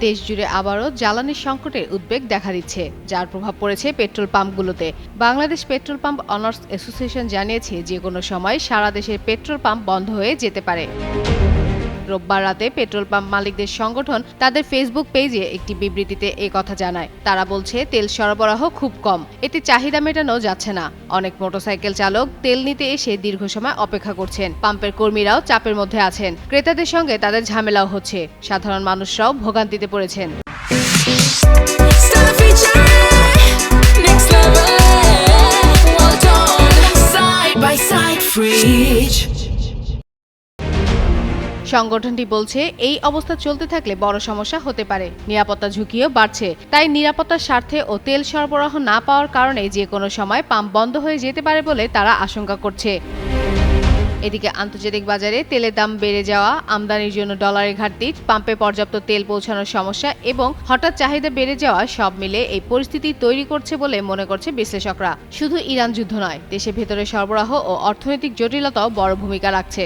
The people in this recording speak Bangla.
দেশজুড়ে আবারও জ্বালানি সংকটের উদ্বেগ দেখা দিচ্ছে, যার প্রভাব পড়েছে পেট্রোল পাম্পগুলোতে। Bangladesh petrol pump owners association জানিয়েছে, যে কোনো সময় সারা দেশের পেট্রোল পাম্প বন্ধ হয়ে যেতে পারে। রোববার রাতে পেট্রোল পাম্প মালিকদের সংগঠন তাদের ফেসবুক পেজে একটি বিবৃতিতে এই কথা জানায়। তারা বলছে, তেল সরবরাহ খুব কম, এতে চাহিদা মেটানো যাচ্ছে না। অনেক মোটরসাইকেল চালক তেল নিতে এসে দীর্ঘ সময় অপেক্ষা করছেন। পাম্পের কর্মীরাও চাপের মধ্যে আছেন। ক্রেতাদের সঙ্গে তাদের ঝামেলাও হচ্ছে। সাধারণ মানুষরাও ভোগান্তিতে পড়েছেন। সংগঠনটি বলছে, এই অবস্থা চলতে থাকলে বড় সমস্যা হতে পারে। নিরাপত্তা ঝুঁকিও বাড়ছে। তাই নিরাপত্তার স্বার্থে ও তেল সরবরাহ না পাওয়ার কারণে যে কোনো সময় পাম্প বন্ধ হয়ে যেতে পারে বলে তারা আশঙ্কা করছে। এদিকে আন্তর্জাতিক বাজারে তেলের দাম বেড়ে যাওয়া, আমদানির জন্য ডলারের ঘাটতি, পাম্পে পর্যাপ্ত তেল পৌঁছানোর সমস্যা এবং হঠাৎ চাহিদা বেড়ে যাওয়া সব মিলে এই পরিস্থিতি তৈরি করছে বলে মনে করছে বিশ্লেষকরা। শুধু ইরান যুদ্ধ নয়, দেশের ভেতরে সরবরাহ ও অর্থনৈতিক জটিলতাও বড় ভূমিকা রাখছে।